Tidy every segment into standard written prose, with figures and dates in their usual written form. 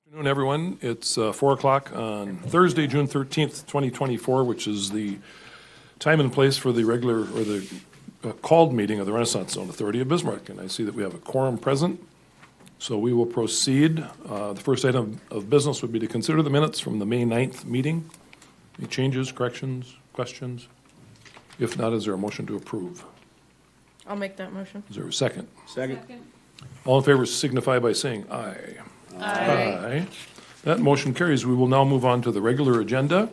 Good afternoon, everyone. It's 4 o'clock on Thursday, June 13th, 2024, which is the time and place for the regular or the called meeting of the Renaissance Zone Authority of Bismarck. And I see that we have a quorum present, so we will proceed. The first item of business would be to consider the minutes from the May 9th meeting. Any changes, corrections, questions? If not, is there a motion to approve? I'll make that motion. Is there a second? Second. All in favor signify by saying aye. Aye. That motion carries. We will now move on to the regular agenda,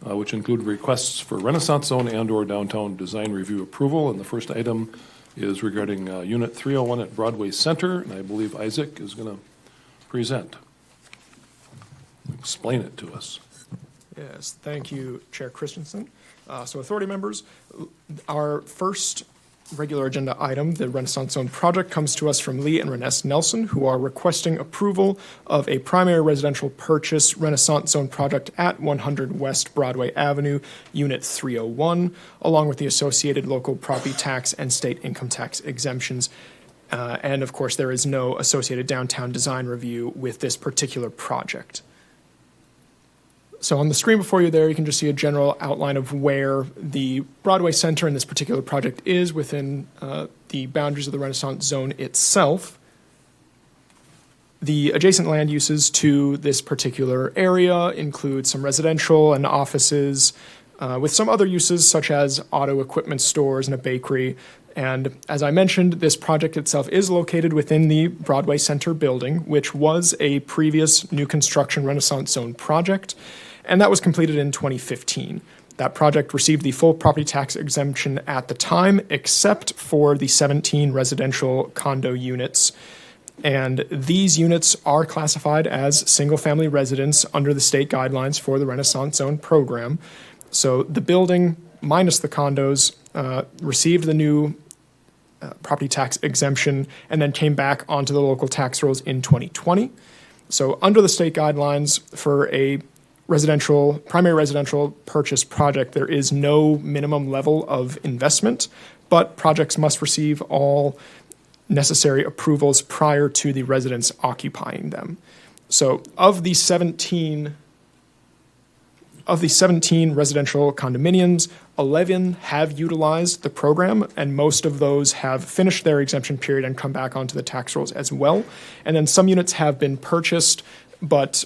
which include requests for Renaissance Zone and/or downtown design review approval. And the first item is regarding Unit 301 at Broadway Center, and I believe Isaac is going to present. Explain it to us. Yes, thank you, Chair Christensen. So authority members, our first regular agenda item, the Renaissance Zone project, comes to us from Lee and Renesse Nelson, who are requesting approval of a primary residential purchase Renaissance Zone project at 100 West Broadway Avenue, Unit 301, along with the associated local property tax and state income tax exemptions. And of course, there is no associated downtown design review with this particular project. So on the screen before you there, you can just see a general outline of where the Broadway Center in this particular project is within the boundaries of the Renaissance Zone itself. The adjacent land uses to this particular area include some residential and offices, with some other uses such as auto equipment stores and a bakery. And as I mentioned, this project itself is located within the Broadway Center building, which was a previous new construction Renaissance Zone project, and that was completed in 2015. That project received the full property tax exemption at the time, except for the 17 residential condo units. And these units are classified as single-family residence under the state guidelines for the Renaissance Zone program. So the building, minus the condos, received the new property tax exemption and then came back onto the local tax rolls in 2020. So under the state guidelines for a primary residential purchase project, there is no minimum level of investment, but projects must receive all necessary approvals prior to the residents occupying them. So of the 17 residential condominiums, 11 have utilized the program, and most of those have finished their exemption period and come back onto the tax rolls as well. And then some units have been purchased, but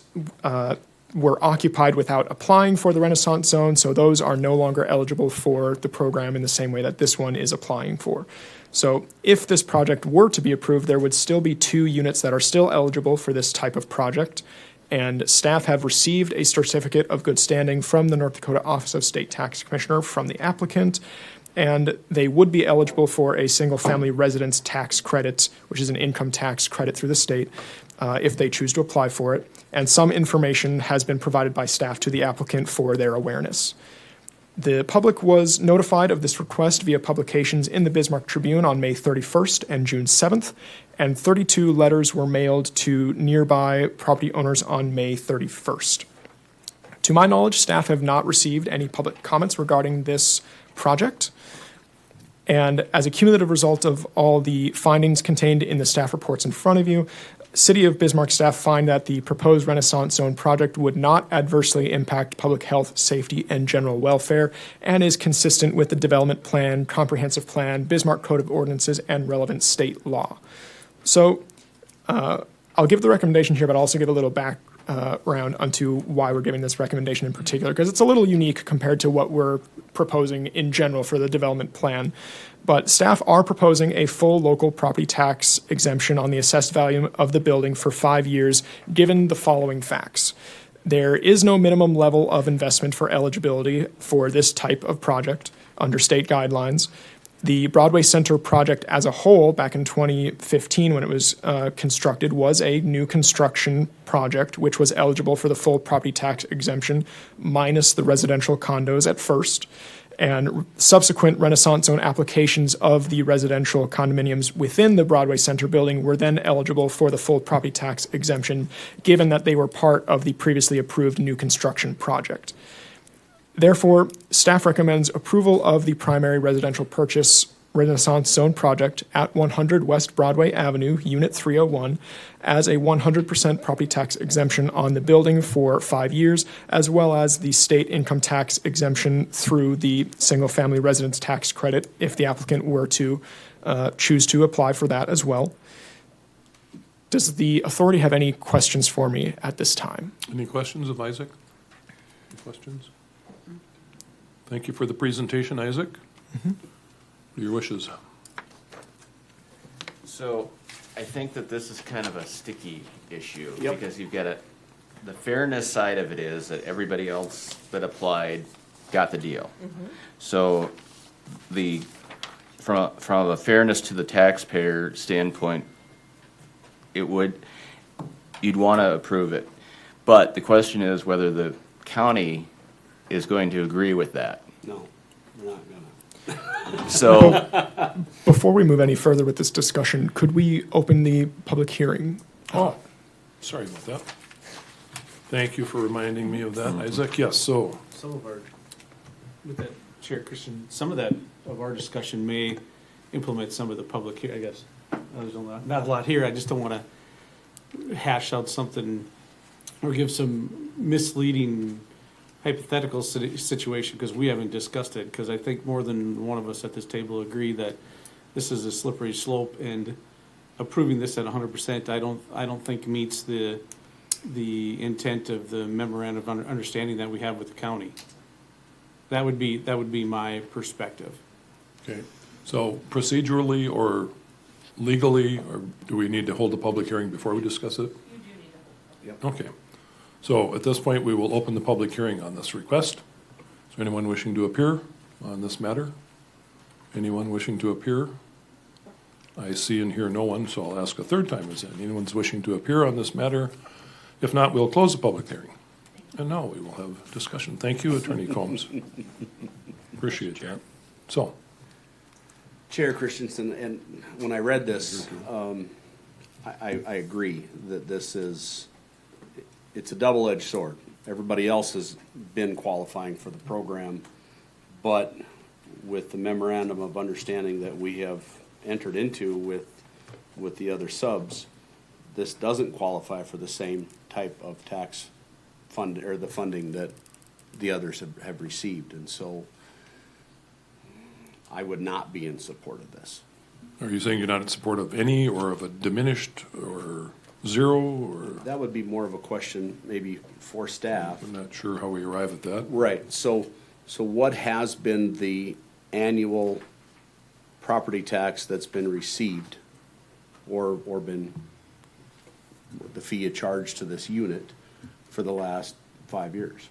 were occupied without applying for the Renaissance Zone, so those are no longer eligible for the program in the same way that this one is applying for. So if this project were to be approved, there would still be 2 units that are still eligible for this type of project, and staff have received a certificate of good standing from the North Dakota Office of State Tax Commissioner from the applicant, and they would be eligible for a single-family residence tax credit, which is an income tax credit through the state, if they choose to apply for it. And some information has been provided by staff to the applicant for their awareness. The public was notified of this request via publications in the Bismarck Tribune on May 31st and June 7th, and 32 letters were mailed to nearby property owners on May 31st. To my knowledge, staff have not received any public comments regarding this project. And as a cumulative result of all the findings contained in the staff reports in front of you, City of Bismarck staff find that the proposed Renaissance Zone project would not adversely impact public health, safety, and general welfare, and is consistent with the development plan, comprehensive plan, Bismarck Code of Ordinances, and relevant state law. So I'll give the recommendation here, but I'll also give a little background onto why we're giving this recommendation in particular, because it's a little unique compared to what we're proposing in general for the development plan. But staff are proposing a full local property tax exemption on the assessed value of the building for 5 years, given the following facts. There is no minimum level of investment for eligibility for this type of project under state guidelines. The Broadway Center project as a whole, back in 2015 when it was constructed, was a new construction project, which was eligible for the full property tax exemption, minus the residential condos at first. And subsequent Renaissance Zone applications of the residential condominiums within the Broadway Center building were then eligible for the full property tax exemption, given that they were part of the previously approved new construction project. Therefore, staff recommends approval of the primary residential purchase Renaissance Zone project at 100 West Broadway Avenue, Unit 301, as a 100% property tax exemption on the building for 5 years, as well as the state income tax exemption through the single-family residence tax credit if the applicant were to choose to apply for that as well. Does the authority have any questions for me at this time? Any questions of Isaac? Any questions? Thank you for the presentation, Isaac. Your wishes. So I think that this is kind of a sticky issue. Yep. Because you've got the fairness side of it is that everybody else that applied got the deal. So from a fairness to the taxpayer standpoint, you'd want to approve it. But the question is whether the county is going to agree with that. No, we're not gonna. So, Before we move any further with this discussion, could we open the public hearing? Oh, sorry about that. Thank you for reminding me of that, Isaac. Yes, so, Some of our, with that, Chair Christian, some of that, of our discussion may implement some of the public here, I guess. There's not a lot here, I just don't wanna hash out something or give some misleading hypothetical situation, because we haven't discussed it, because I think more than one of us at this table agree that this is a slippery slope, and approving this at 100%, I don't think meets the intent of the memorandum of understanding that we have with the county. That would be my perspective. okay. So procedurally or legally, or do we need to hold a public hearing before we discuss it? Yep. Okay. So at this point, we will open the public hearing on this request. Is there anyone wishing to appear on this matter? Anyone wishing to appear? I see and hear no one, so I'll ask a third time. Is anyone's wishing to appear on this matter? If not, we'll close the public hearing. And now we will have discussion. Thank you, Attorney Combs. Appreciate that. So, Chair Christensen, and when I read this, I agree that it's a double-edged sword. Everybody else has been qualifying for the program, but with the memorandum of understanding that we have entered into with the other subs, this doesn't qualify for the same type of tax fund, or the funding that the others have received, and so I would not be in support of this. are you saying you're not in support of any, or of a diminished, or zero, or That would be more of a question maybe for staff. I'm not sure how we arrive at that. Right, so what has been the annual property tax that's been received or been the fee you charged to this unit for the last 5 years?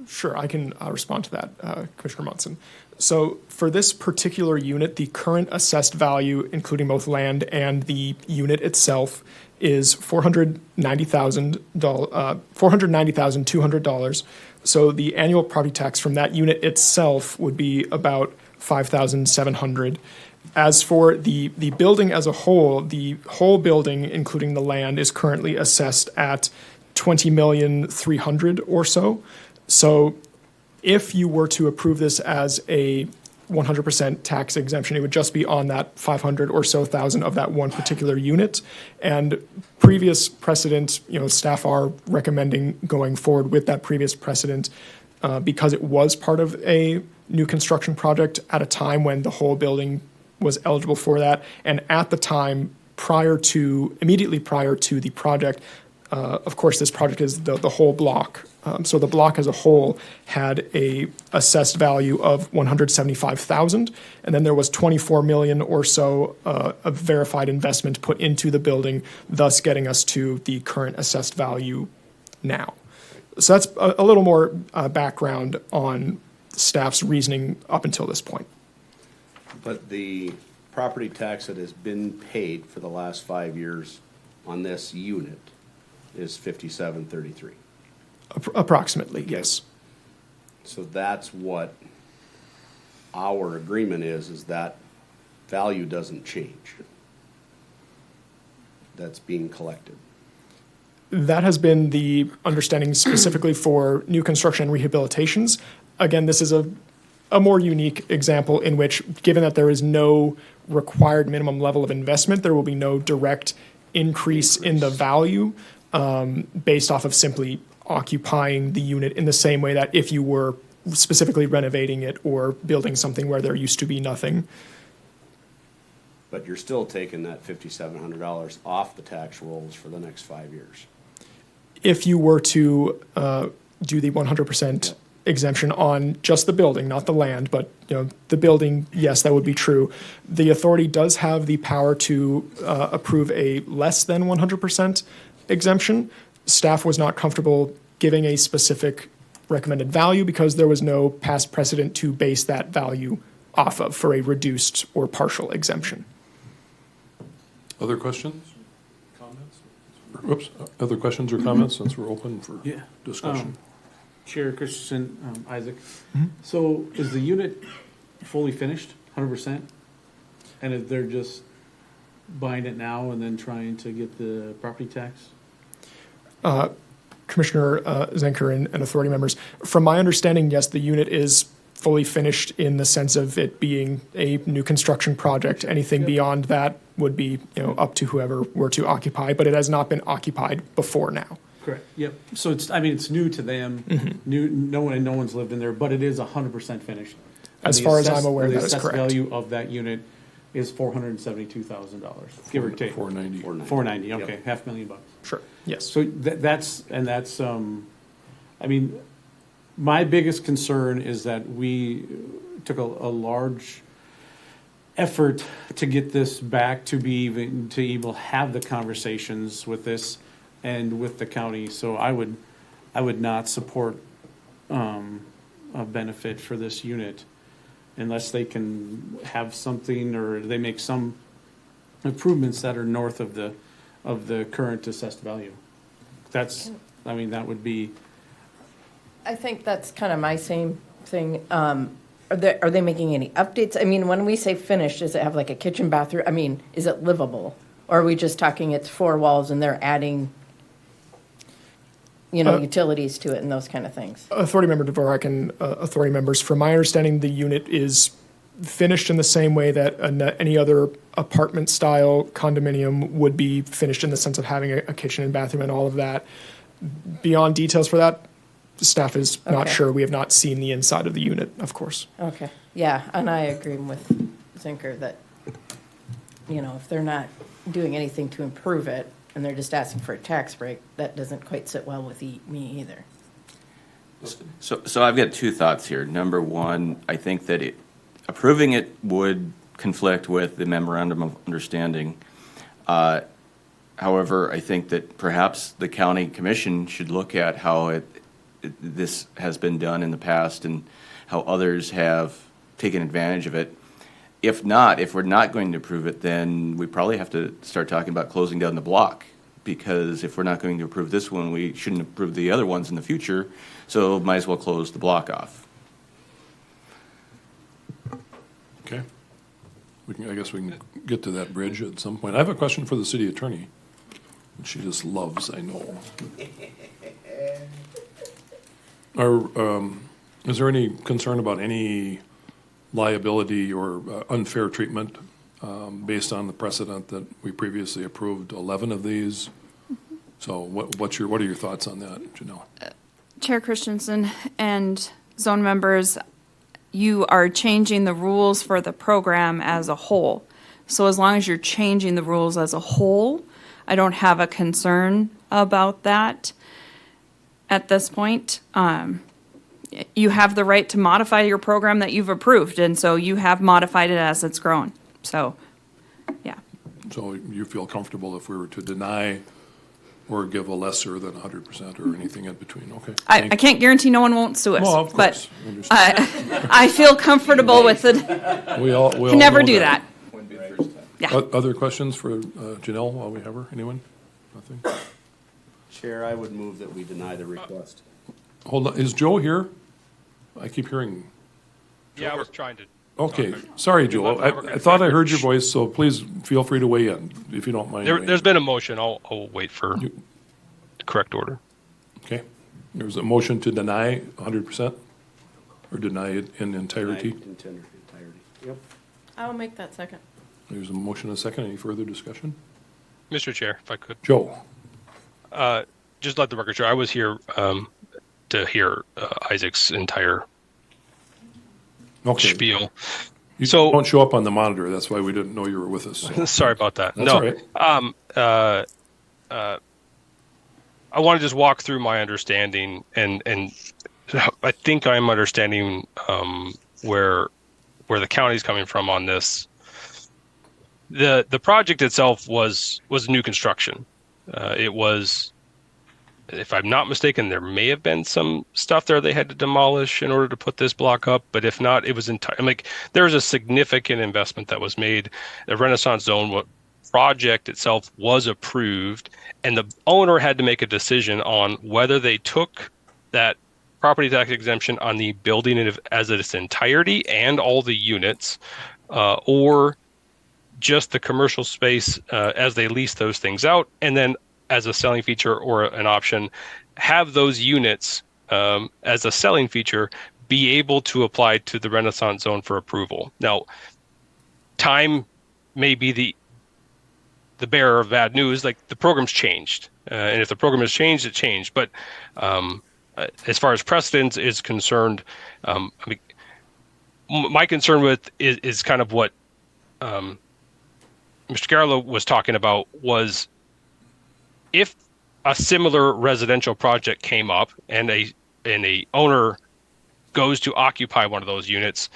Sure, I can respond to that, Commissioner Munson. So for this particular unit, the current assessed value, including both land and the unit itself, is $490,200. So the annual property tax from that unit itself would be about $5,700. As for the building as a whole, the whole building, including the land, is currently assessed at $20,300,000 or so. So if you were to approve this as a 100% tax exemption, it would just be on that 500 or so thousand of that one particular unit. And previous precedent, staff are recommending going forward with that previous precedent because it was part of a new construction project at a time when the whole building was eligible for that. And at the time, immediately prior to the project, of course, this project is the whole block. So the block as a whole had a assessed value of $175,000, and then there was $24 million or so of verified investment put into the building, thus getting us to the current assessed value now. So that's a little more background on staff's reasoning up until this point. But the property tax that has been paid for the last 5 years on this unit is $57.33. Approximately, yes. So that's what our agreement is that value doesn't change. That's being collected. That has been the understanding specifically for new construction and rehabilitations. Again, this is a a more unique example in which, given that there is no required minimum level of investment, there will be no direct increase in the value based off of simply occupying the unit in the same way that if you were specifically renovating it or building something where there used to be nothing. But you're still taking that $5,700 off the tax rolls for the next 5 years. If you were to do the 100% exemption on just the building, not the land, but the building, yes, that would be true. The authority does have the power to approve a less than 100% exemption. Staff was not comfortable giving a specific recommended value because there was no past precedent to base that value off of for a reduced or partial exemption. Other questions? Comments? Oops, other questions or comments since we're open for Yeah. discussion? Chair Christensen, Isaac. So is the unit fully finished, 100%? And if they're just buying it now and then trying to get the property tax? Commissioner Zenker and authority members, from my understanding, yes, the unit is fully finished in the sense of it being a new construction project. Anything beyond that would be up to whoever were to occupy, but it has not been occupied before now. Correct, yep. So it's new to them, new, no one's lived in there, but it is 100% finished. As And far the as I'm assessed- aware, the that is assessed correct. value of that unit is $472,000, give or take. 490. 490, okay, Yep. $500,000. Sure, yes. So that's, I mean, my biggest concern is that we took a large effort to get this back to be even, to even have the conversations with this and with the county. So I would not support, a benefit for this unit unless they can have something or they make some improvements that are north of the current assessed value. That would be, I think that's kind of my same thing. Are they making any updates? I mean, when we say finished, does it have like a kitchen, bathroom? I mean, is it livable? Or are we just talking it's 4 walls and they're adding, utilities to it and those kind of things? Authority Member Dvorak and authority members, from my understanding, the unit is finished in the same way that any other apartment-style condominium would be finished in the sense of having a kitchen and bathroom and all of that. Beyond details for that, staff is not Okay. sure. We have not seen the inside of the unit, of course. Okay, yeah, and I agree with Zinker that, if they're not doing anything to improve it and they're just asking for a tax break, that doesn't quite sit well with me either. So I've got two thoughts here. Number one, I think that approving it would conflict with the memorandum of understanding. However, I think that perhaps the county commission should look at how this has been done in the past and how others have taken advantage of it. If we're not going to approve it, then we probably have to start talking about closing down the block. Because if we're not going to approve this one, we shouldn't approve the other ones in the future. So might as well close the block off. Okay. I guess we can get to that bridge at some point. I have a question for the city attorney, which she just loves, I know. Is there any concern about any liability or unfair treatment based on the precedent that we previously approved 11 of these? So what are your thoughts on that, Janelle? Chair Christensen and zone members, you are changing the rules for the program as a whole. So as long as you're changing the rules as a whole, I don't have a concern about that at this point. You have the right to modify your program that you've approved, and so you have modified it as it's grown. So, yeah. So you feel comfortable if we were to deny or give a lesser than 100% or anything in between? Okay. I can't guarantee no one won't sue us, Well, of course. but Understand. I feel comfortable with it. We all Can never know do that. Yeah. Other questions for Janelle while we have her? Anyone? Nothing? Chair, I would move that we deny the request. Hold on, is Joe here? I keep hearing. Yeah, I was trying to. Okay, sorry, Joe. I thought I heard your voice, so please feel free to weigh in if you don't mind. There's been a motion. I'll wait for You- the correct order. Okay, there's a motion to deny 100%? or deny it in entirety. Entirety. Yep. I'll make that second. There's a motion and a second. Any further discussion? Mr. Chair, if I could, Joe? just let the record show, I was here to hear Isaac's entire Okay. spiel. You So- don't show up on the monitor. That's why we didn't know you were with us. So. Sorry about that. That's No, all right. I want to just walk through my understanding, and I think I'm understanding where the county's coming from on this. The project itself was new construction. It was, if I'm not mistaken, there may have been some stuff there they had to demolish in order to put this block up, but if not, it was like there was a significant investment that was made. The Renaissance Zone project itself was approved, and the owner had to make a decision on whether they took that property tax exemption on the building as its entirety and all the units, or just the commercial space as they lease those things out, and then as a selling feature or an option, have those units as a selling feature be able to apply to the Renaissance Zone for approval. Now, time may be the bearer of bad news. Like, the program's changed, and if the program has changed, it changed. But as far as precedence is concerned, I mean, my concern with is kind of what Mr. Garlow was talking about, was if a similar residential project came up and a owner goes to occupy one of those units,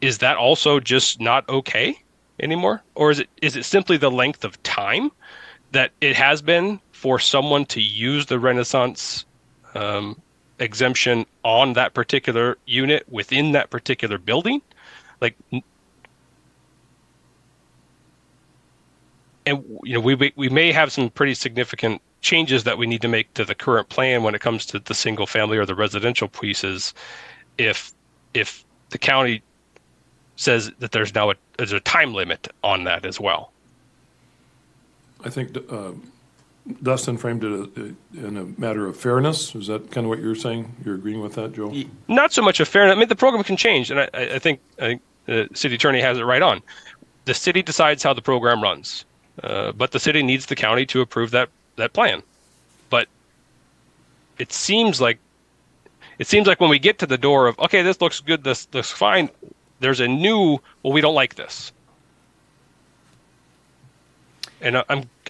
is that also just not okay anymore? Or is it simply the length of time that it has been for someone to use the Renaissance exemption on that particular unit within that particular building? Like, and we may have some pretty significant changes that we need to make to the current plan when it comes to the single family or the residential pieces, if the county says that there's a time limit on that as well. I think Dustin framed it in a matter of fairness. Is that kind of what you're saying? You're agreeing with that, Joe? Not so much a fairness. I mean, the program can change, and I think the city attorney has it right on. The city decides how the program runs, but the city needs the county to approve that plan. But it seems like when we get to the door of, okay, this looks good, this looks fine, there's a new, well, we don't like this. And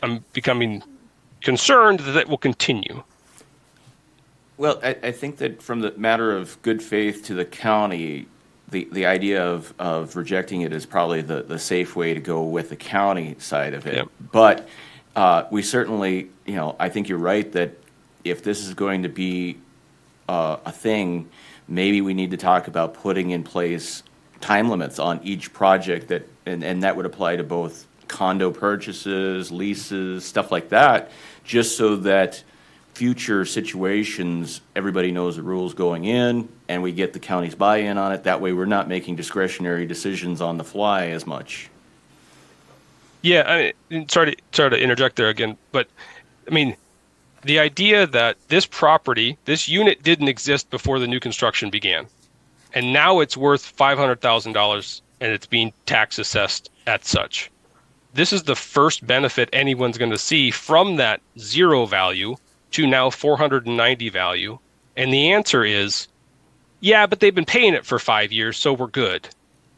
I'm becoming concerned that it will continue. Well, I think that from the matter of good faith to the county, the idea of rejecting it is probably the safe way to go with the county side of it. Yep. But we certainly, I think you're right that if this is going to be a thing, maybe we need to talk about putting in place time limits on each project and that would apply to both condo purchases, leases, stuff like that, just so that future situations, everybody knows the rules going in, and we get the county's buy-in on it. That way we're not making discretionary decisions on the fly as much. Yeah, I mean, sorry to interject there again, but I mean, the idea that this property, this unit didn't exist before the new construction began, and now it's worth $500,000 and it's being tax assessed at such. This is the first benefit anyone's going to see from that zero value to now 490 value. And the answer is, yeah, but they've been paying it for 5 years, so we're good.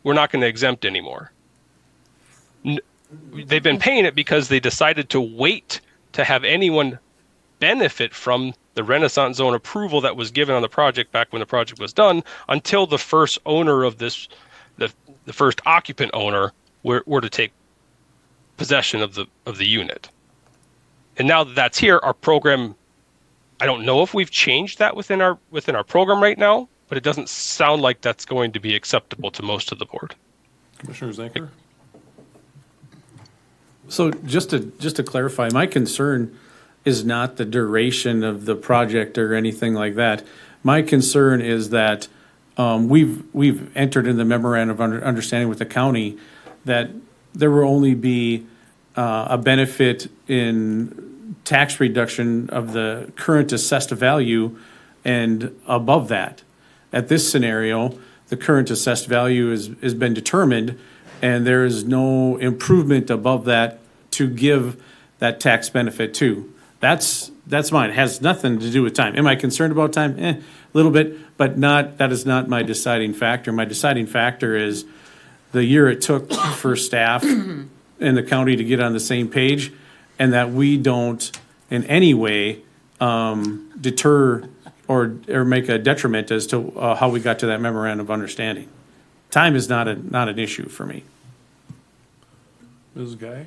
We're not going to exempt anymore. They've been paying it because they decided to wait to have anyone benefit from the Renaissance Zone approval that was given on the project back when the project was done, until the first owner of this, the first occupant owner, were to take possession of the unit. And now that that's here, our program, I don't know if we've changed that within our program right now, but it doesn't sound like that's going to be acceptable to most of the board. Commissioner Zanker? So just to clarify, my concern is not the duration of the project or anything like that. My concern is that we've entered in the memorandum of understanding with the county that there will only be a benefit in tax reduction of the current assessed value and above that. At this scenario, the current assessed value has been determined, and there is no improvement above that to give that tax benefit to. That's mine. It has nothing to do with time. Am I concerned about time? A little bit, but that is not my deciding factor. My deciding factor is the year it took for staff and the county to get on the same page, and that we don't in any way deter or make a detriment as to how we got to that memorandum of understanding. Time is not an issue for me. Ms. Guy?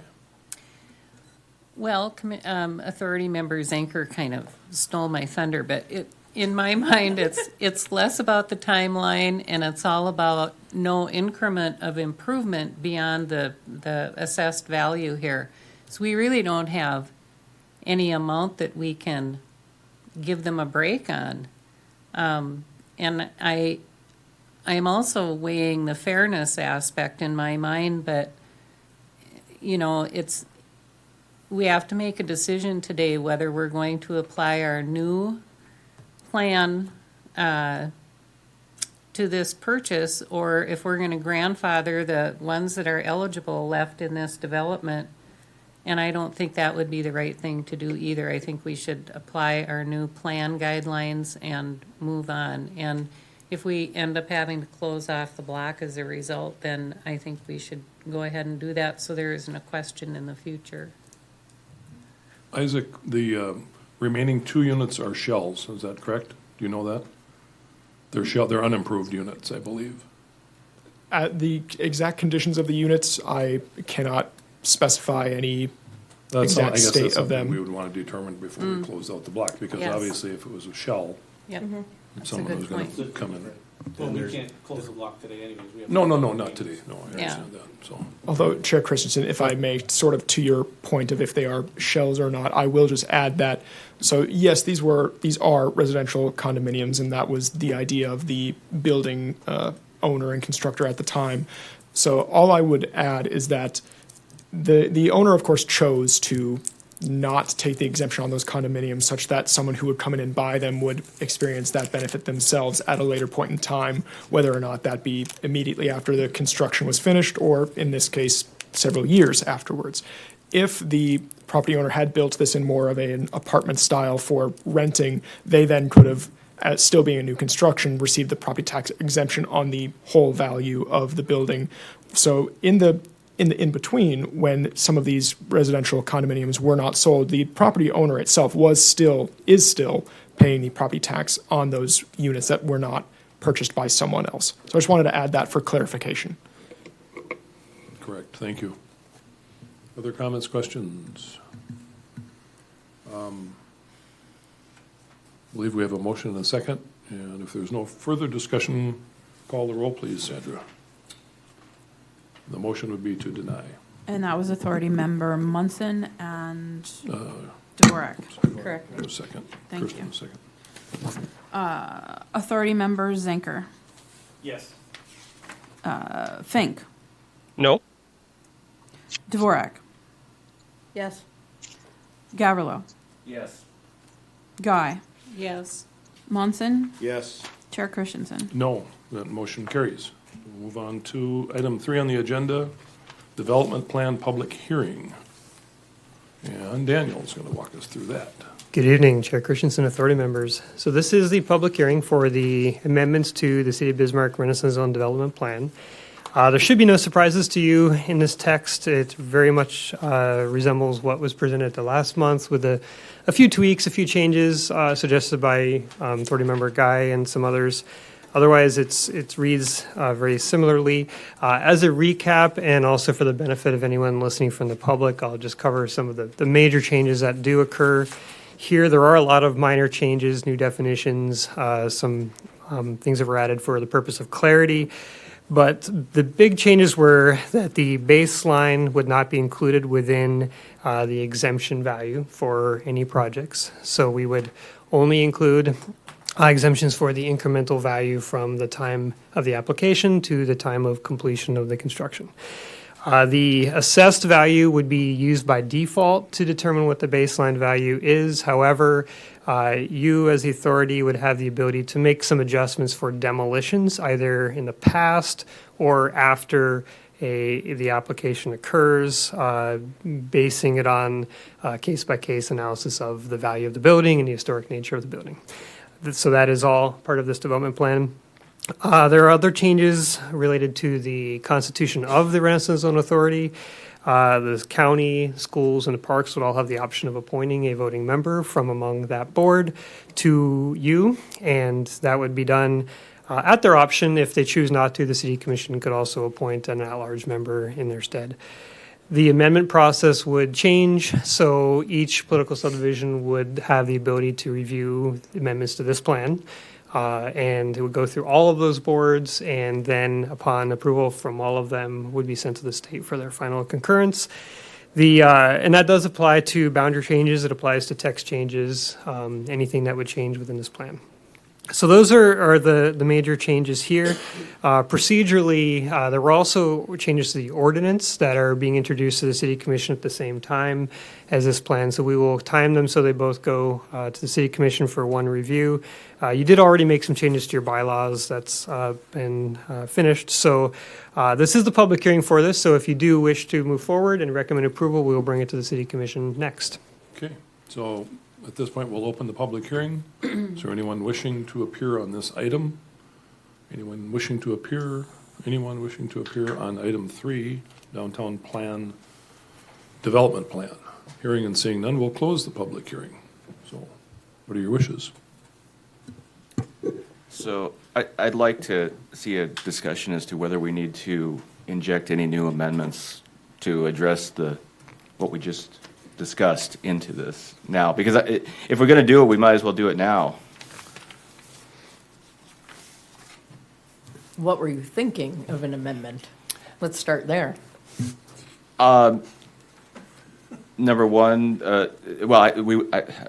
Well, authority member Zanker kind of stole my thunder, but in my mind, it's less about the timeline, and it's all about no increment of improvement beyond the assessed value here. So we really don't have any amount that we can give them a break on. And I'm also weighing the fairness aspect in my mind, but, you know, we have to make a decision today whether we're going to apply our new plan to this purchase, or if we're going to grandfather the ones that are eligible left in this development. And I don't think that would be the right thing to do either. I think we should apply our new plan guidelines and move on. And if we end up having to close off the block as a result, then I think we should go ahead and do that so there isn't a question in the future. Isaac, the remaining 2 units are shells, is that correct? Do you know that? They're unimproved units, I believe. The exact conditions of the units, I cannot specify any exact state that's of them. something we would want to determine before we close out the block, because Yes. obviously if it was a shell, Yep. someone was good going point. to come in. Well, we can't close the block today anyways. We have- No, not today, no, I Yeah. understand that, so. Although, Chair Christensen, if I may, sort of to your point of if they are shells or not, I will just add that, so yes, these are residential condominiums, and that was the idea of the building owner and constructor at the time. So all I would add is that the owner, of course, chose to not take the exemption on those condominiums such that someone who would come in and buy them would experience that benefit themselves at a later point in time, whether or not that be immediately after the construction was finished, or in this case, several years afterwards. If the property owner had built this in more of an apartment style for renting, they then could have, as still being a new construction, received the property tax exemption on the whole value of the building. So in the in-between, when some of these residential condominiums were not sold, the property owner itself is still paying the property tax on those units that were not purchased by someone else. So I just wanted to add that for clarification. Correct, thank you. Other comments, questions? I believe we have a motion and a second, and if there's no further discussion, call the roll, please, Sandra. The motion would be to deny. And that was authority member Munson and Dvorak. Correct. A second. Thank Kirsten, you. a second. Authority member Zanker. Yes. Fink. No. Dvorak. Yes. Gavrilo. Yes. Guy. Yes. Munson. Yes. Chair Christensen. No, that motion carries. We'll move on to item 3 on the agenda, development plan public hearing. And Daniel's going to walk us through that. Good evening, Chair Christensen, authority members. So this is the public hearing for the amendments to the City of Bismarck Renaissance Zone Development Plan. There should be no surprises to you in this text. It very much resembles what was presented at the last month, with a few tweaks, a few changes suggested by authority member Guy and some others. Otherwise, it reads very similarly. As a recap, and also for the benefit of anyone listening from the public, I'll just cover some of the major changes that do occur here. There are a lot of minor changes, new definitions, some things that were added for the purpose of clarity. But the big changes were that the baseline would not be included within the exemption value for any projects. So we would only include exemptions for the incremental value from the time of the application to the time of completion of the construction. The assessed value would be used by default to determine what the baseline value is. However, you as the authority would have the ability to make some adjustments for demolitions, either in the past or after the application occurs, basing it on case-by-case analysis of the value of the building and the historic nature of the building. So that is all part of this development plan. There are other changes related to the constitution of the Renaissance Zone Authority. The county, schools, and the parks would all have the option of appointing a voting member from among that board to you, and that would be done at their option. If they choose not to, the city commission could also appoint an at-large member in their stead. The amendment process would change, so each political subdivision would have the ability to review amendments to this plan. And it would go through all of those boards, and then upon approval from all of them, would be sent to the state for their final concurrence. And that does apply to boundary changes. It applies to text changes, anything that would change within this plan. So those are the major changes here. Procedurally, there were also changes to the ordinance that are being introduced to the city commission at the same time as this plan. So we will time them so they both go to the city commission for one review. You did already make some changes to your bylaws. That's been finished. So this is the public hearing for this. So if you do wish to move forward and recommend approval, we will bring it to the city commission next. Okay, so at this point, we'll open the public hearing. Is there anyone wishing to appear on this item? Anyone wishing to appear? Anyone wishing to appear on item 3, downtown plan, development plan? Hearing and seeing none, we'll close the public hearing. So what are your wishes? So I'd like to see a discussion as to whether we need to inject any new amendments to address what we just discussed into this now, because if we're going to do it, we might as well do it now. What were you thinking of an amendment? Let's start there. Number one,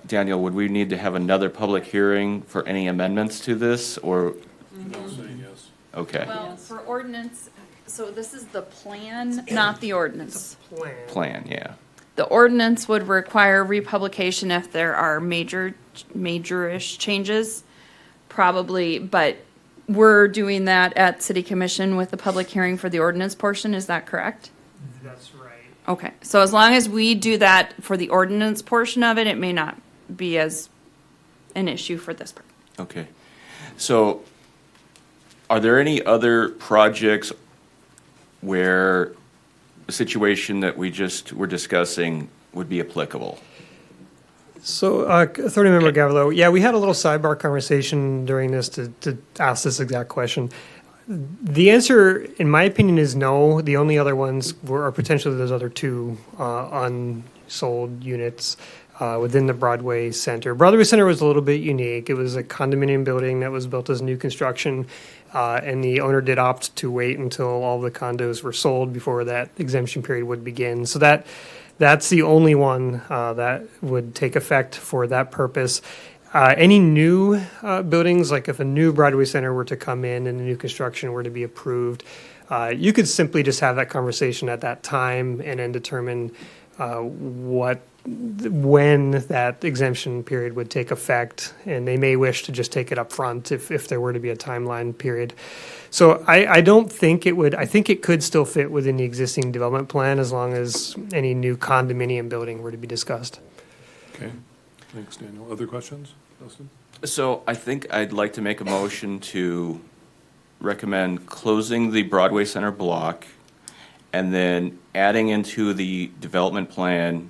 Daniel, would we need to have another public hearing for any amendments to this, or? No, saying yes. Okay. Well, for ordinance, so this is the plan, not the ordinance. Plan, yeah. The ordinance would require republication if there are major-ish changes, probably, but we're doing that at city commission with the public hearing for the ordinance portion, is that correct? That's right. Okay, so as long as we do that for the ordinance portion of it, it may not be as an issue for this part. Okay. So are there any other projects where the situation that we just were discussing would be applicable? So, Authority Member Gavrilo, yeah, we had a little sidebar conversation during this to ask this exact question. The answer, in my opinion, is no. The only other ones are potentially those other two unsold units within the Broadway Center. Broadway Center was a little bit unique. It was a condominium building that was built as new construction, and the owner did opt to wait until all the condos were sold before that exemption period would begin. So that's the only one that would take effect for that purpose. Any new buildings, like if a new Broadway Center were to come in and the new construction were to be approved, you could simply just have that conversation at that time and then determine when that exemption period would take effect, and they may wish to just take it up front if there were to be a timeline period. So I don't think it would. I think it could still fit within the existing development plan as long as any new condominium building were to be discussed. Okay, thanks, Daniel. Other questions, Dustin? So I think I'd like to make a motion to recommend closing the Broadway Center block and then adding into the development plan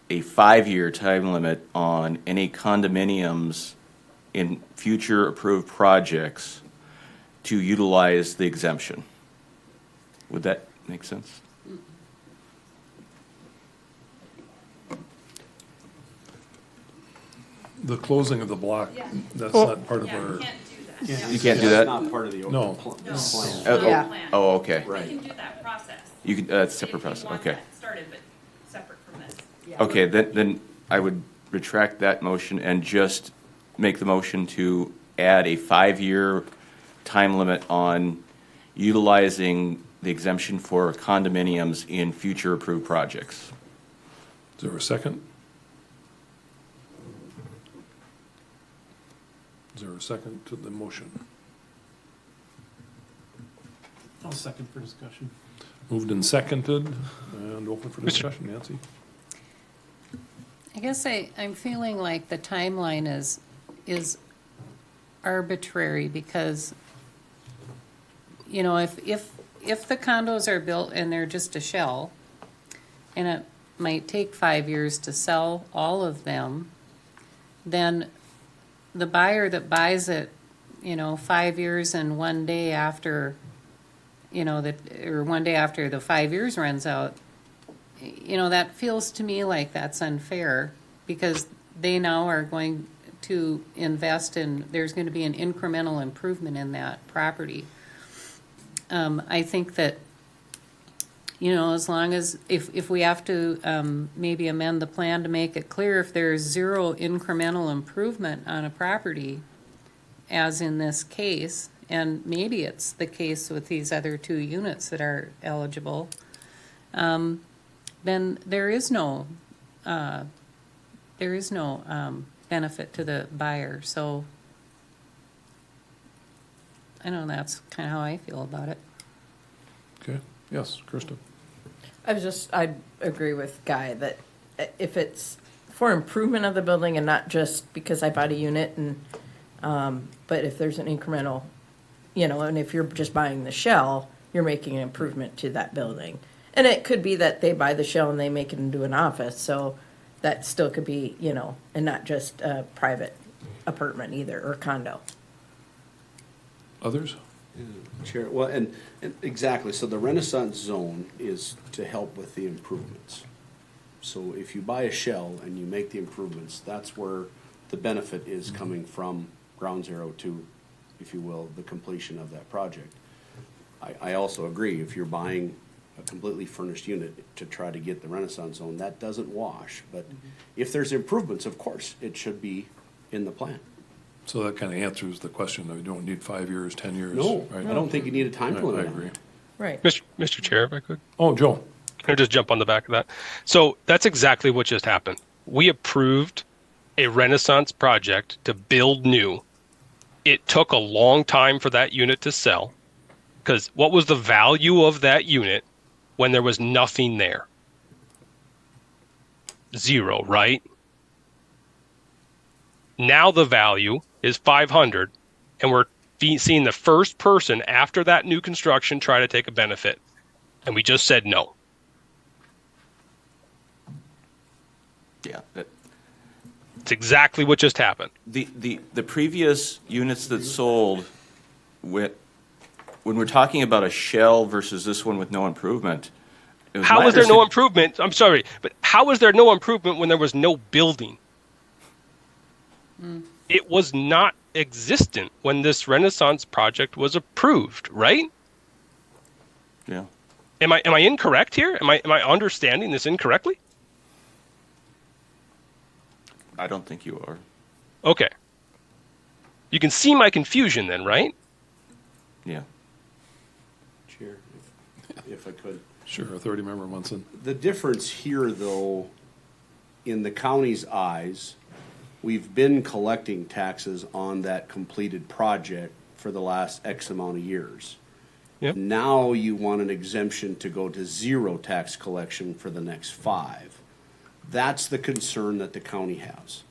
a 5-year time limit on any condominiums in future approved projects to utilize the exemption. Would that make sense? The closing of the block, that's not part of our, You can't do that? That's not part of the No. plan. Yeah. Oh, okay. Right. We can do that process. You could, that's separate process, okay. Started, but separate from this. Okay, then I would retract that motion and just make the motion to add a 5-year time limit on utilizing the exemption for condominiums in future approved projects. Is there a second? Is there a second to the motion? I'll second for discussion. Moved and seconded, and open for discussion. Nancy? I guess I'm feeling like the timeline is arbitrary because, you know, if the condos are built and they're just a shell, and it might take 5 years to sell all of them, then the buyer that buys it, you know, 5 years and 1 day after, you know, or 1 day after the 5 years runs out, you know, that feels to me like that's unfair because they now are going to invest in, there's going to be an incremental improvement in that property. I think that, you know, as long as, if we have to maybe amend the plan to make it clear if there's zero incremental improvement on a property, as in this case, and maybe it's the case with these other 2 units that are eligible, then there is no benefit to the buyer. So I know that's kind of how I feel about it. Okay, yes, Krista? I agree with Guy that if it's for improvement of the building and not just because I bought a unit and, but if there's an incremental, you know, and if you're just buying the shell, you're making an improvement to that building. And it could be that they buy the shell and they make it into an office, so that still could be, you know, and not just a private apartment either, or condo. Others? Chair, well, and exactly, so the Renaissance zone is to help with the improvements. So if you buy a shell and you make the improvements, that's where the benefit is coming from ground zero to, if you will, the completion of that project. I also agree, if you're buying a completely furnished unit to try to get the Renaissance zone, that doesn't wash. But if there's improvements, of course, it should be in the plan. So that kind of answers the question, that we don't need 5 years, 10 years, No, right? I don't think you need a time Right, limit I on agree. it. Right. Mr. Chair, if I could. Oh, Joe? Can I just jump on the back of that? So that's exactly what just happened. We approved a Renaissance project to build new. It took a long time for that unit to sell because what was the value of that unit when there was nothing there? 0, right? Now the value is 500, and we're seeing the first person after that new construction try to take a benefit, and we just said no. Yeah. It's exactly what just happened. The previous units that sold, when we're talking about a shell versus this one with no improvement, How was there no improvement? I'm sorry, but how was there no improvement when there was no building? It was not existent when this Renaissance project was approved, right? Yeah. Am I incorrect here? Am I understanding this incorrectly? I don't think you are. Okay. You can see my confusion then, right? Yeah. Chair, if I could. Sure, Authority Member Munson. The difference here, though, in the county's eyes, we've been collecting taxes on that completed project for the last X amount of years. Yep. Now you want an exemption to go to 0 tax collection for the next 5. That's the concern that the county has.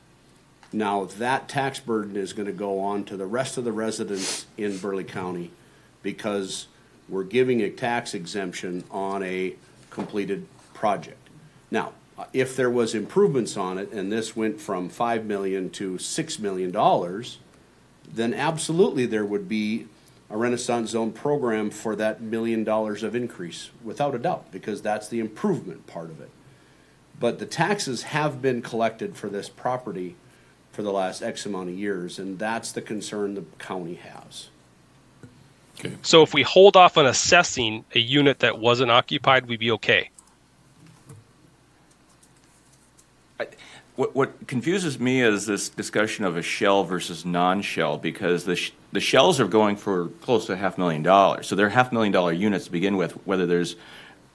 Now, that tax burden is gonna go on to the rest of the residents in Burley County because we're giving a tax exemption on a completed project. Now, if there was improvements on it and this went from $5 million to $6 million, then absolutely there would be a Renaissance Zone program for that $1 million of increase, without a doubt, because that's the improvement part of it. But the taxes have been collected for this property for the last X amount of years, and that's the concern the county has. Okay, So if we hold off on assessing a unit that wasn't occupied, we'd be okay. What confuses me is this discussion of a shell versus non-shell, because the shells are going for close to $500,000. So they're $500,000 units to begin with, whether there's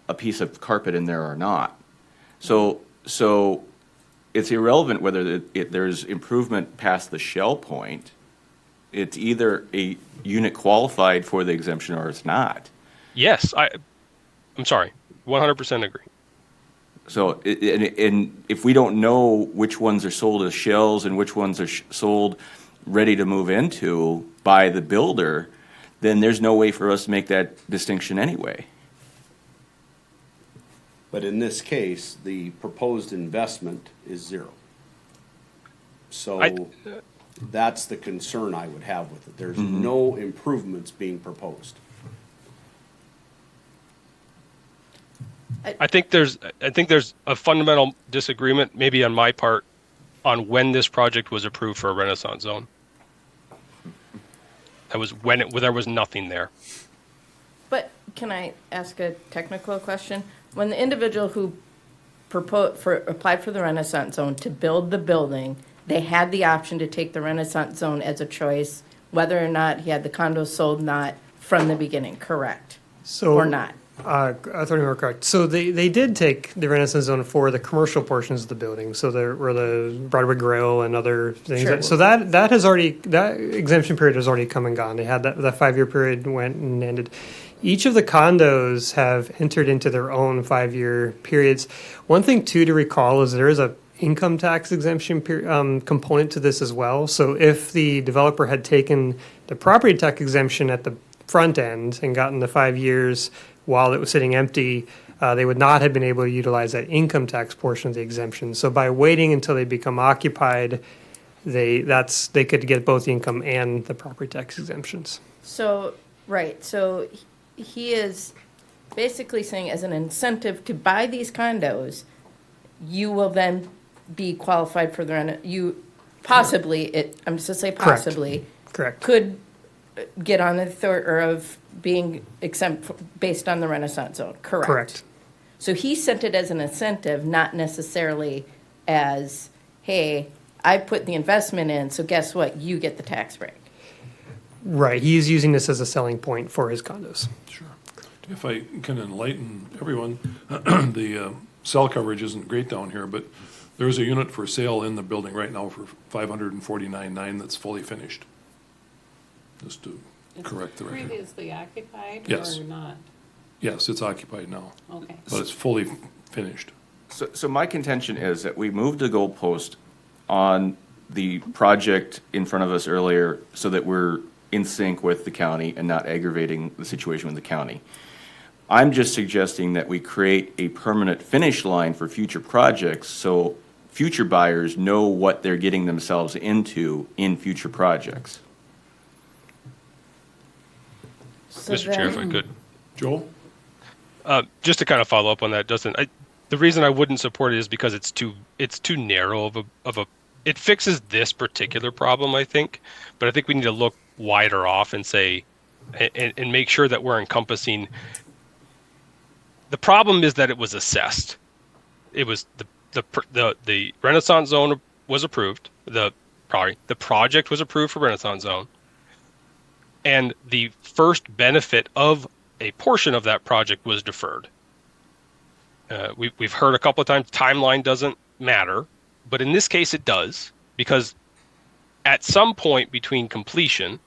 a piece of carpet in there or not. So it's irrelevant whether there's improvement past the shell point. It's either a unit qualified for the exemption or it's not. Yes, I'm sorry, 100% agree. So, and if we don't know which ones are sold as shells and which ones are sold ready to move into by the builder, then there's no way for us to make that distinction anyway. But in this case, the proposed investment is zero. So that's the concern I would have with it. There's no improvements being proposed. I think there's a fundamental disagreement, maybe on my part, on when this project was approved for a Renaissance zone. That was when there was nothing there. But can I ask a technical question? When the individual who applied for the Renaissance zone to build the building, they had the option to take the Renaissance zone as a choice, whether or not he had the condos sold, not from the beginning, correct? So, Or not? I thought you were correct. So they did take the Renaissance zone for the commercial portions of the building. So there were the Broadway Grill and other things. Sure. So that has already, that exemption period has already come and gone. They had that 5-year period went and ended. Each of the condos have entered into their own 5-year periods. One thing too to recall is there is a income tax exemption component to this as well. So if the developer had taken the property tax exemption at the front end and gotten the 5 years while it was sitting empty, they would not have been able to utilize that income tax portion of the exemption. So by waiting until they become occupied, they could get both the income and the property tax exemptions. So, right, so he is basically saying as an incentive to buy these condos, you will then be qualified for the I'm just to say possibly. Correct. Could get on the or of being exempt based on the Renaissance zone, correct? Correct. So he sent it as an incentive, not necessarily as, hey, I put the investment in, so guess what? You get the tax break. Right. He's using this as a selling point for his condos. Sure. If I can enlighten everyone, the cell coverage isn't great down here, but there's a unit for sale in the building right now for $549,900 that's fully finished. Just to correct the record. Previously occupied Yes. or not? Yes, it's occupied now, Okay. but it's fully finished. So my contention is that we moved the goalpost on the project in front of us earlier so that we're in sync with the county and not aggravating the situation with the county. I'm just suggesting that we create a permanent finish line for future projects so future buyers know what they're getting themselves into in future projects. So Mr. Chair, if I then- could. Joel? Just to kind of follow up on that, Justin, the reason I wouldn't support it is because it's too narrow of a. It fixes this particular problem, I think, but I think we need to look wider off and say, and make sure that we're encompassing. The problem is that it was assessed. It was the Renaissance zone was approved. The project was approved for Renaissance zone, and the first benefit of a portion of that project was deferred. We've heard a couple of times timeline doesn't matter, but in this case it does, because at some point between completion,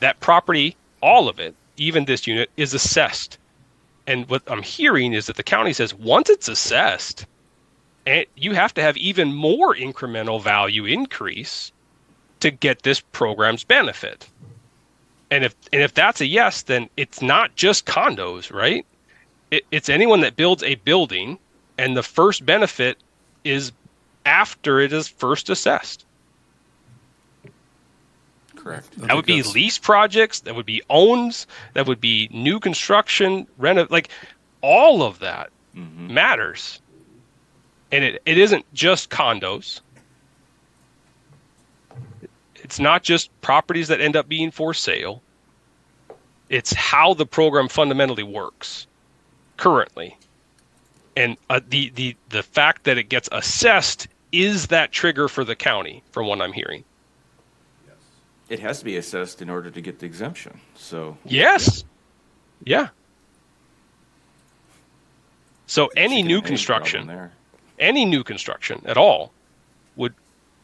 that property, all of it, even this unit, is assessed. And what I'm hearing is that the county says once it's assessed, you have to have even more incremental value increase to get this program's benefit. And if that's a yes, then it's not just condos, right? It's anyone that builds a building, and the first benefit is after it is first assessed. Correct. That would be lease projects, that would be owns, that would be new construction, like all of that matters. And it isn't just condos. It's not just properties that end up being for sale. It's how the program fundamentally works currently. And the fact that it gets assessed is that trigger for the county, from what I'm hearing. It has to be assessed in order to get the exemption, so. Yes. Yeah. So any chicken new and egg construction, problem there. any new construction at all would,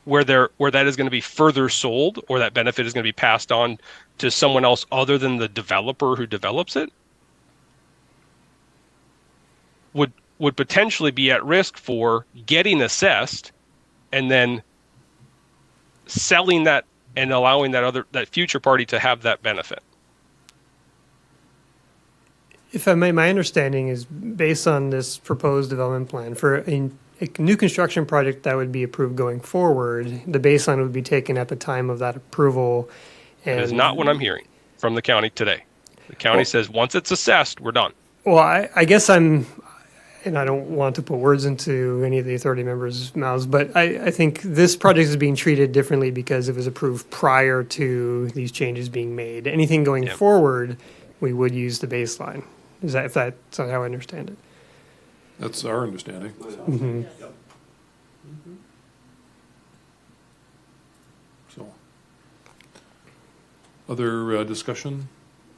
where that is going to be further sold or that benefit is going to be passed on to someone else other than the developer who develops it, would potentially be at risk for getting assessed and then selling that and allowing that future party to have that benefit. If I may, my understanding is based on this proposed development plan for a new construction project that would be approved going forward, the baseline would be taken at the time of that approval. That is not what I'm hearing from the county today. The county says once it's assessed, we're done. Well, I guess and I don't want to put words into any of the authority members' mouths, but I think this project is being treated differently because it was approved prior to these changes being made. Anything going forward, we would use the baseline. If that's how I understand it? That's our understanding. So, other discussion?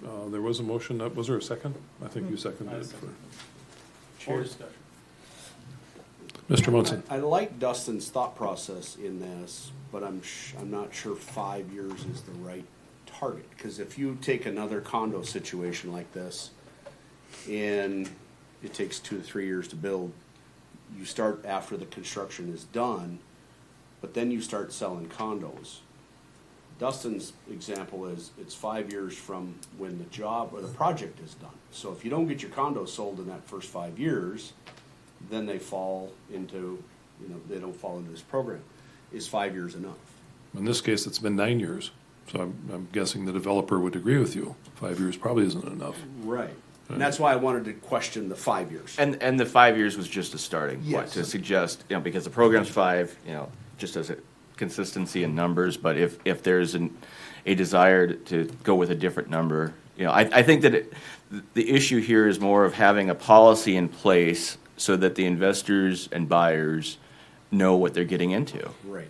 There was a motion. Was there a second? I think you seconded it. Cheers. Mr. Munson. I like Dustin's thought process in this, but I'm not sure 5 years is the right target. Because if you take another condo situation like this, and it takes 2 to 3 years to build, you start after the construction is done, but then you start selling condos. Dustin's example is it's 5 years from when the job or the project is done. So if you don't get your condo sold in that first 5 years, then they fall into, they don't fall into this program. Is 5 years enough? In this case, it's been 9 years, so I'm guessing the developer would agree with you. 5 years probably isn't enough. Right. And that's why I wanted to question the 5 years. And the 5 years was just a starting point Yes. to suggest, because the program's 5, just as a consistency in numbers, but if there's a desire to go with a different number, I think that the issue here is more of having a policy in place so that the investors and buyers know what they're getting into. Right.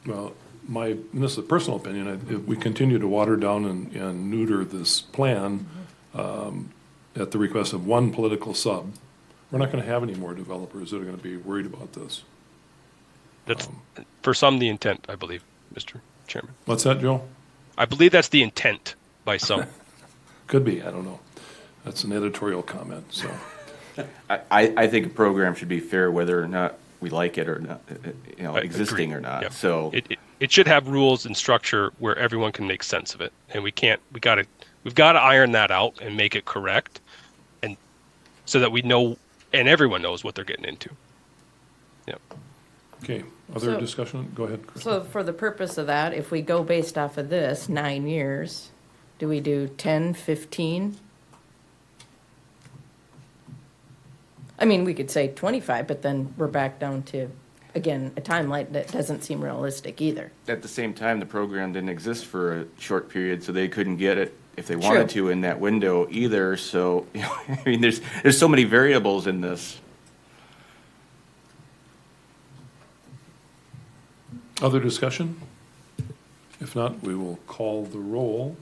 Well, and this is a personal opinion, if we continue to water down and neuter this plan at the request of one political sub, we're not going to have any more developers that are going to be worried about this. That's for some the intent, I believe, Mr. Chairman. What's that, Joe? I believe that's the intent by some. Could be, I don't know. That's an editorial comment, so. I think a program should be fair whether or not we like it or not, I existing agree. or not. Yep. So It should have rules and structure where everyone can make sense of it, and we've got to iron that out and make it correct, and so that we know and everyone knows what they're getting into. Yeah. Okay, other So- discussion? Go ahead, Chris. So for the purpose of that, if we go based off of this, 9 years, do we do 10, 15? I mean, we could say 25, but then we're back down to, again, a timeline that doesn't seem realistic either. at the same time, the program didn't exist for a short period, so they couldn't get it if they wanted to in that window either. So, I mean, there's so many variables in this. Other discussion? If not, we will call the roll.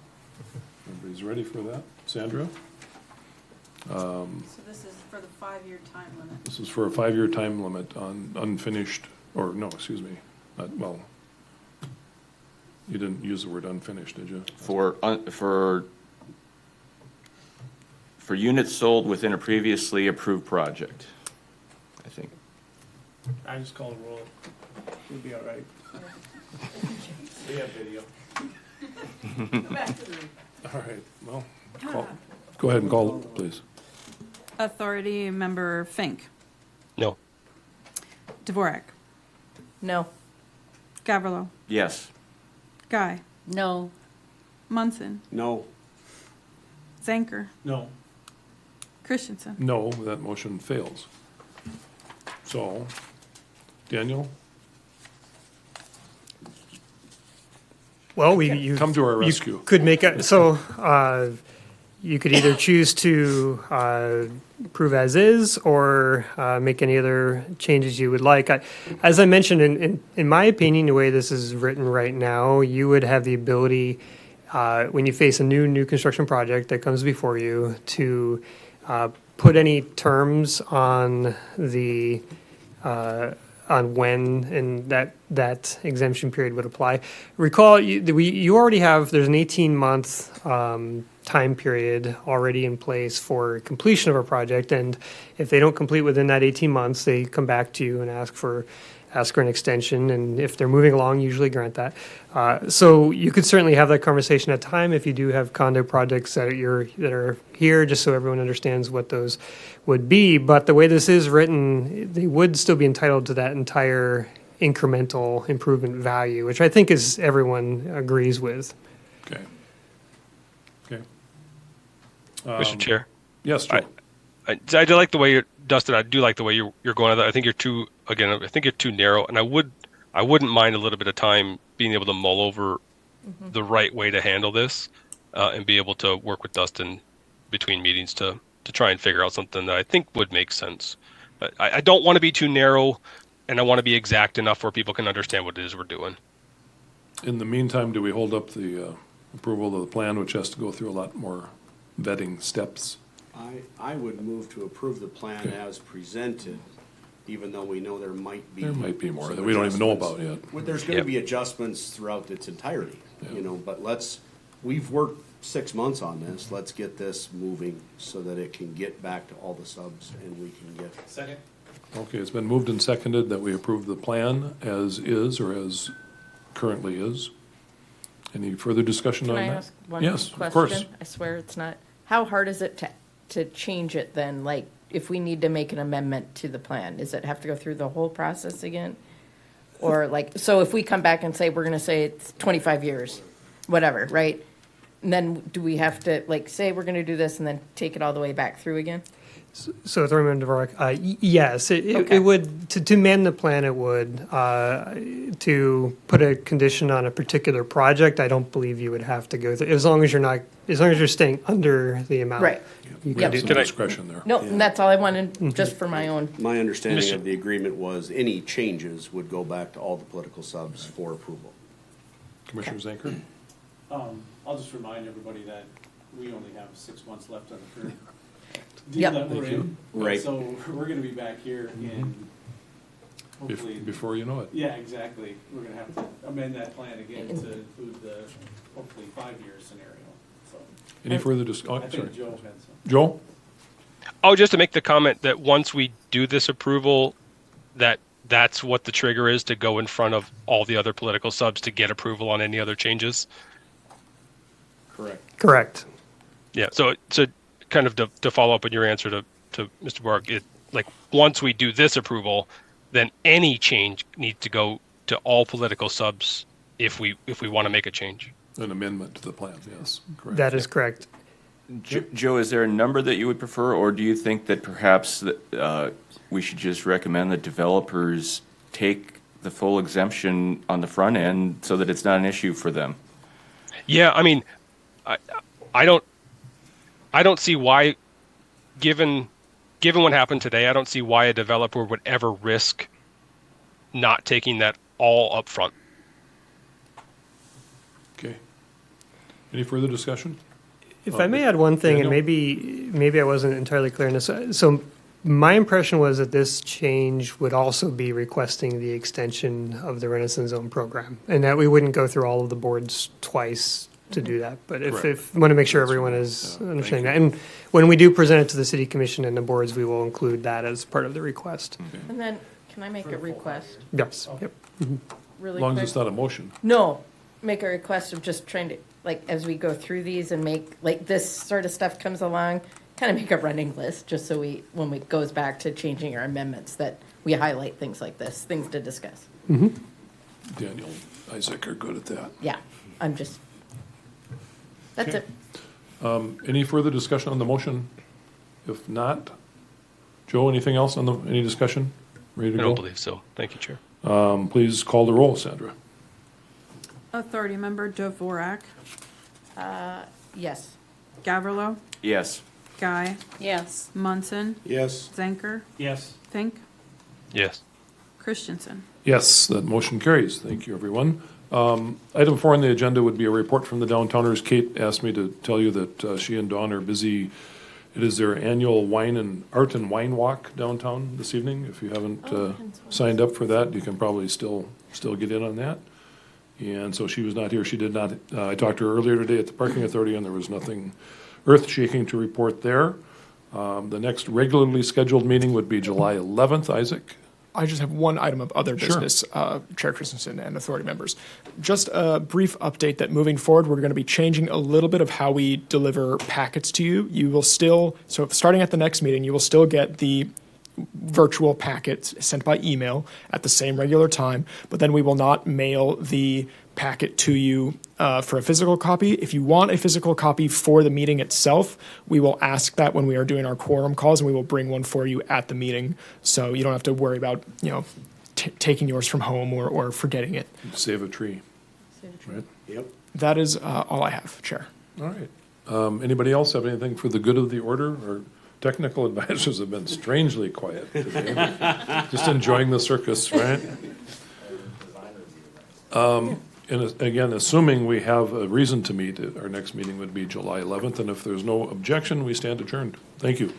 Everybody's ready for that? Sandra? So this is for the 5-year time limit. This is for a 5-year time limit on unfinished, or no, excuse me, you didn't use the word unfinished, did you? For units sold within a previously approved project, I think. I just call the roll. We'll be all right. We have video. All right, well, go ahead and call, please. Authority member Fink, No. Dvorak, No. Gavrilo, Yes. Guy, No. Munson, No. Zanker, No. Christensen. No, that motion fails. So, Daniel, Well, you come to our you rescue. could make a, so You could either choose to approve as is or make any other changes you would like. As I mentioned, in my opinion, the way this is written right now, you would have the ability, when you face a new construction project that comes before you, to put any terms on the on when and that exemption period would apply. Recall, you already have, there's an 18-month time period already in place for completion of a project, and if they don't complete within that 18 months, they come back to you and ask for an extension, and if they're moving along, usually grant that. So you could certainly have that conversation at time if you do have condo projects that are here, just so everyone understands what those would be. But the way this is written, they would still be entitled to that entire incremental improvement value, which I think is everyone agrees with. Okay. Okay. Mr. Chair. Yes, Joe. I do like the way Dustin, I do like the way you're going at that. I think you're too narrow, and I wouldn't mind a little bit of time being able to mull over the right way to handle this, and be able to work with Dustin between meetings to try and figure out something that I think would make sense. But I don't want to be too narrow, and I want to be exact enough where people can understand what it is we're doing. In the meantime, do we hold up the approval of the plan, which has to go through a lot more vetting steps? I would move to approve the plan Okay. as presented, even though we know there might be. There might be more some that we don't even know adjustments. about yet. Well, there's gonna Yep. be adjustments throughout its entirety, Yeah. you know, but we've worked 6 months on this, let's get this moving so that it can get back to all the subs and we can get. Second? Okay, it's been moved and seconded that we approve the plan as is or as currently is. Any further discussion on Can that? I ask one Yes, question? of course. I swear it's not. How hard is it to change it then? Like, if we need to make an amendment to the plan, does it have to go through the whole process again? Or like, so if we come back and say, we're gonna say it's 25 years, whatever, right? And then do we have to, like, say we're gonna do this and then take it all the way back through again? So, Thurman Dvorak, yes, Okay. it would, to amend the plan, it would. To put a condition on a particular project, I don't believe you would have to go through, as long as you're staying under the amount. Right. You Yep. can Some do that. discretion there. No, and that's all I wanted, just for my own. My understanding Mr. of the agreement was any changes would go back to all the political subs for approval. Commissioner Zanker? I'll just remind everybody that we only have 6 months left on the current Yep. deal that we're Thank you. in. Right. So we're gonna be back here in, hopefully, Before you know it. yeah, exactly. We're gonna have to amend that plan again to include the, hopefully, 5-year scenario, so. Any further oh, I sorry. think Joe had some. Joe? Oh, just to make the comment that once we do this approval, that's what the trigger is to go in front of all the other political subs to get approval on any other changes. Correct. Correct. Yeah. So kind of to follow up on your answer to Mr. Borg, like once we do this approval, then any change needs to go to all political subs if we want to make a change. An amendment to the plan, yes, correct. That is correct. Joe, is there a number that you would prefer, or do you think that perhaps we should just recommend that developers take the full exemption on the front end so that it's not an issue for them? Yeah, I mean, I don't see why, given what happened today, I don't see why a developer would ever risk not taking that all up front. Okay. Any further discussion? If I may add one thing, and Daniel? maybe I wasn't entirely clear in this. So my impression was that this change would also be requesting the extension of the Renaissance Zone program, and that we wouldn't go through all of the boards twice to do that. But Correct. if want to make sure everyone is understanding that, and when we do present it to the city commission and the boards, we will include that as part of the request. And then, can I make a request Yes. Yep. really As long as quick? it's not a motion. No, make a request of just trying to, like, as we go through these and make, like, this sort of stuff comes along, kind of make a running list, just so we, when it goes back to changing our amendments, that we highlight things like this, things to discuss. Daniel, Isaac are good at that. Yeah, I'm just, that's Okay. it. Any further discussion on the motion? If not, Joe, anything else on any discussion? Ready I to don't go? believe so. Thank you, Chair. Please call the roll, Sandra. Authority member Dvorak, Yes. Gavrilo, Yes. Guy, Yes. Munson, Yes. Zanker, Yes. Fink, Yes. Christensen. Yes, that motion carries. Thank you, everyone. Item 4 on the agenda would be a report from the downtowners. Kate asked me to tell you that she and Dawn are busy. It is their annual art and wine walk downtown this evening. If you haven't signed up for that, you can probably still get in on that. And so she was not here. She did not, I talked to her earlier today at the Parking Authority, and there was nothing earth-shaking to report there. The next regularly scheduled meeting would be July 11th. Isaac? I just have one item of other Sure. business, Chair Christensen and authority members. Just a brief update that moving forward, we're going to be changing a little bit of how we deliver packets to you. You will still, so starting at the next meeting, you will still get the virtual packet sent by email at the same regular time, but then we will not mail the packet to you for a physical copy. If you want a physical copy for the meeting itself, we will ask that when we are doing our quorum calls, and we will bring one for you at the meeting. So you don't have to worry about, taking yours from home or forgetting it. Save a tree. Right? Yep. That is all I have, Chair. All right. Anybody else have anything for the good of the order? Our technical advisors have been strangely quiet today. Just enjoying the circus, right? And again, assuming we have a reason to meet, our next meeting would be July 11th, and if there's no objection, we stand adjourned. Thank you.